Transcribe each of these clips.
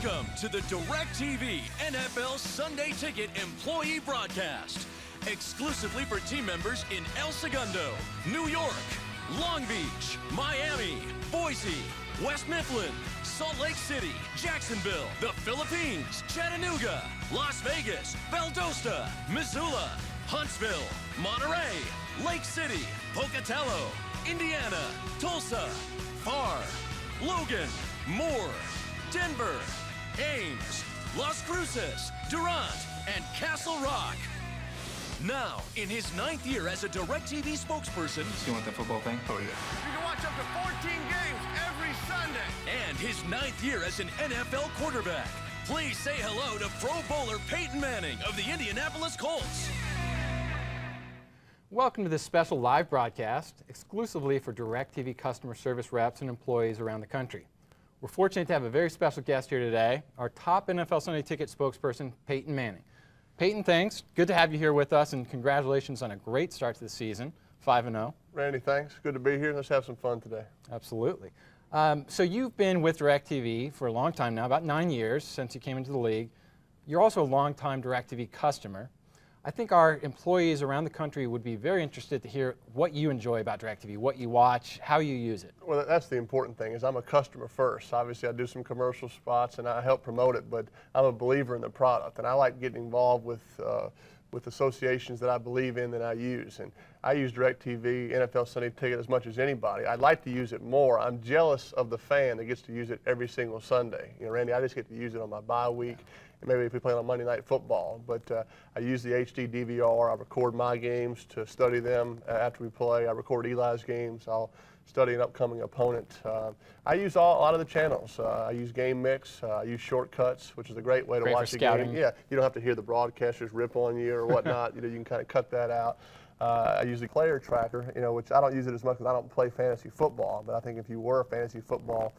Welcome to the DirecTV NFL Sunday Ticket Employee Broadcast, exclusively for team members in El Segundo, New York, Long Beach, Miami, Boise, West Mifflin, Salt Lake City, Jacksonville, the Philippines, Chattanooga, Las Vegas, Valdosta, Missoula, Huntsville, Monterey, Lake City, Pocatello, Indiana, Tulsa, Farr, Logan, Moore, Denver, Ames, Las Cruces, Durant, and Castle Rock. Now, in his 9th year as a DirecTV spokesperson, You want the football thing? Oh, yeah. You can watch up to 14 games every Sunday. and his 9th year as an NFL quarterback, please say hello to Pro Bowler Peyton Manning of the Indianapolis Colts. Welcome to this special live broadcast exclusively for DirecTV customer service reps and employees around the country. We're fortunate to have a very special guest here today, our top NFL Sunday Ticket spokesperson, Peyton Manning. Peyton, thanks. Good to have you here with us, and congratulations on a great start to the season, 5-0. Randy, thanks. Good to be here. Let's have some fun today. Absolutely. So you've been with DirecTV for a long time now, about 9 years since you came into the league. You're also a longtime DirecTV customer. I think our employees around the country would be very interested to hear what you enjoy about DirecTV, what you watch, how you use it. Well, that's the important thing, is I'm a customer first. Obviously, I do some commercial spots and I help promote it, but I'm a believer in the product, and I like getting involved with associations that I believe in that I use. And I use DirecTV, NFL Sunday Ticket as much as anybody. I'd like to use it more. I'm jealous of the fan that gets to use it every single Sunday. You know, Randy, I just get to use it on my bye week, and maybe if we play on Monday Night Football. But I use the HD DVR. I record my games to study them after we play. I record Eli's games. I'll study an upcoming opponent. I use a lot of the channels. I use Game Mix. I use Shortcuts, which is a great way to watch the game. Yeah, you don't have to hear the broadcasters rip on you or whatnot. You know, you can kind of cut that out. I use the player tracker, you know, which I don't use it as much because I don't play fantasy football. But I think if you were a fantasy football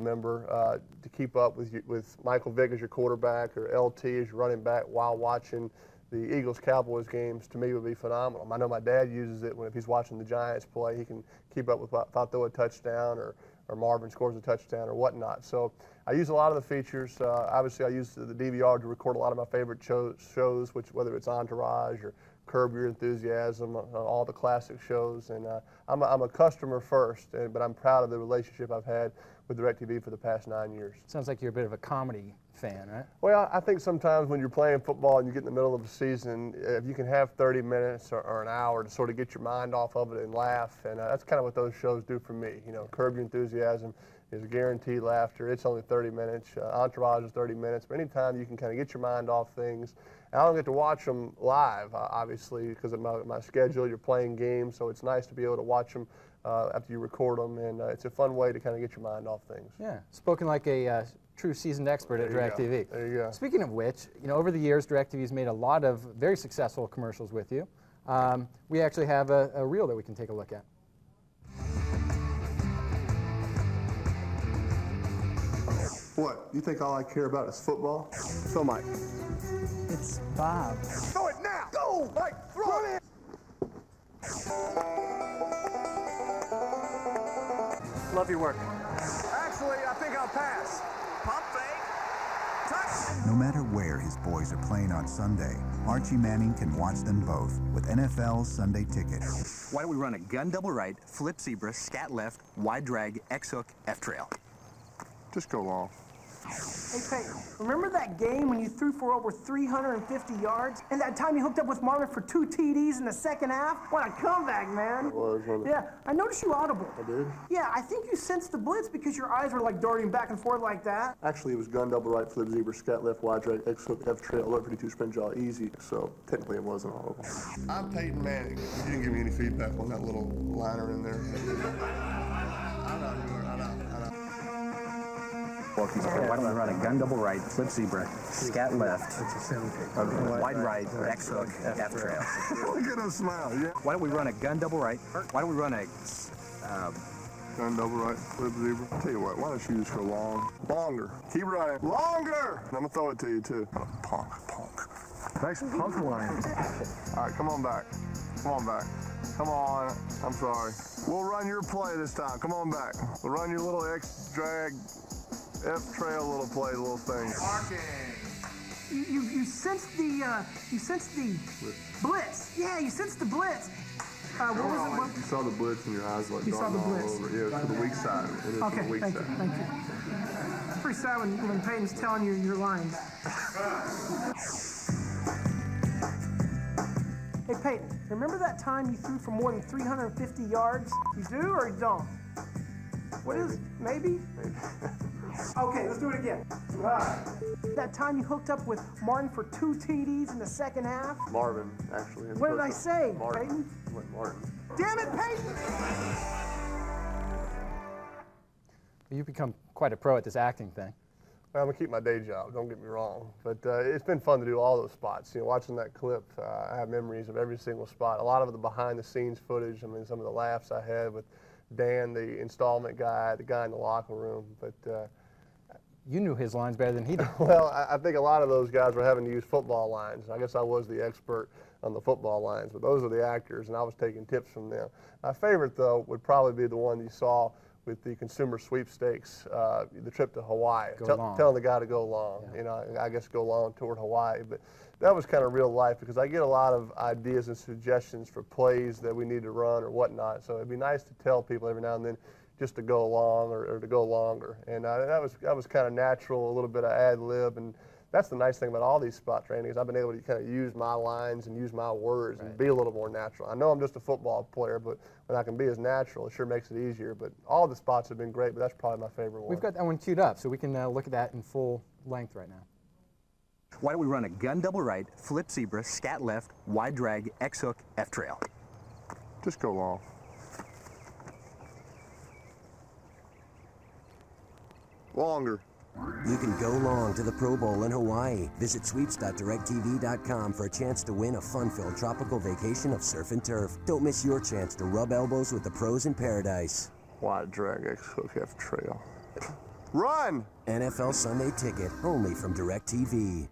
member, to keep up with Michael Vick as your quarterback or LT as your running back while watching the Eagles-Cowboys games, to me, would be phenomenal. I know my dad uses it if he's watching the Giants play. He can keep up with if I throw a touchdown or Marvin scores a touchdown or whatnot. So I use a lot of the features. Obviously, I use the DVR to record a lot of my favorite shows, whether it's Entourage or Curb Your Enthusiasm, all the classic shows. And I'm a customer first, but I'm proud of the relationship I've had with DirecTV for the past 9 years. Sounds like you're a bit of a comedy fan, right? Well, I think sometimes when you're playing football and you get in the middle of the season, if you can have 30 minutes or an hour to sort of get your mind off of it and laugh, and that's kind of what those shows do for me. You know, Curb Your Enthusiasm is guaranteed laughter. It's only 30 minutes. Entourage is 30 minutes. But anytime you can kind of get your mind off things. And I don't get to watch them live, obviously, because of my schedule. You're playing games, so it's nice to be able to watch them after you record them, and it's a fun way to kind of get your mind off things. Yeah, spoken like a true seasoned expert at DirecTV. There you go. Speaking of which, you know, over the years, DirecTV's made a lot of very successful commercials with you. We actually have a reel that we can take a look at. What? You think all I care about is football? So, Mike. It's Bob. Throw it now! Go! Mike, throw it! Love your work. Actually, I think I'll pass. Pump fake. Touch. No matter where his boys are playing on Sunday, Archie Manning can watch them both with NFL's Sunday Ticket. Why don't we run a gun double right, flip zebra, scat left, wide drag, X hook, F trail? Just go long. Hey, Peyton, remember that game when you threw for over 350 yards? And that time you hooked up with Marvin for 2 TDs in the second half? What a comeback, man. It was, wasn't it? Yeah, I noticed you audible. I did? Yeah, I think you sensed the blitz because your eyes were like darting back and forth like that. Actually, it was gun double right, flip zebra, scat left, wide drag, X hook, F trail, alert 52 sprint jaw, easy. So technically it wasn't all of them. I'm Peyton Manning. You didn't give me any feedback on that little liner in there. I know. Why don't we run a gun double right, flip zebra, scat left, wide right, X hook, F trail? Look at him smile, yeah. Why don't we run a gun double right? Why don't we run a Gun double right, flip zebra. Tell you what, why don't you just go longer? Keep running. Longer! I'm gonna throw it to you too. Punk. Nice punk line. All right, come on back. Come on. I'm sorry. We'll run your play this time. Come on back. We'll run your little X drag F trail, little play, little thing. You sensed the blitz. Yeah, you sensed the blitz. What was it? You saw the blitz in your eyes, like You saw the blitz. all over. Yeah, to the weak side. It is Okay, to the weak thank you, side. thank you. It's pretty sad when Peyton's telling you your lines. Hey Peyton, remember that time you threw for more than 350 yards? You do or you don't? What is it? Maybe? Okay, let's do it again. That time you hooked up with Martin for 2 TDs in the second half? Marvin, actually. What did I say, Martin. Peyton? Martin. Damn it, Peyton! You've become quite a pro at this acting thing. Well, I'm going to keep my day job, don't get me wrong. But it's been fun to do all those spots. You know, watching that clip, I have memories of every single spot. A lot of the behind-the-scenes footage, I mean, some of the laughs I had with Dan, the installment guy, the guy in the locker room. But You knew his lines better than he did. well, I think a lot of those guys were having to use football lines. I guess I was the expert on the football lines, but those are the actors, and I was taking tips from them. My favorite, though, would probably be the one you saw with the consumer sweepstakes, the trip to Hawaii. Telling the guy to go long, you know, I guess go long toward Hawaii. But that was kind of real life because I get a lot of ideas and suggestions for plays that we need to run or whatnot. So it'd be nice to tell people every now and then just to go long or to go longer. And that was kind of natural, a little bit of ad lib. And that's the nice thing about all these spots, Randy, is I've been able to kind of use my lines and use my words and be a little more natural. I know I'm just a football player, but when I can be as natural, it sure makes it easier. But all the spots have been great, but that's probably my favorite one. We've got that one queued up, so we can look at that in full length right now. Why don't we run a gun double right, flip zebra, scat left, wide drag, X hook, F trail. Just go long. Longer. You can go long to the Pro Bowl in Hawaii. Visit sweeps.directtv.com for a chance to win a fun-filled tropical vacation of surf and turf. Don't miss your chance to rub elbows with the pros in paradise. Wide drag, X hook, F trail. Run! NFL Sunday Ticket, only from DirecTV.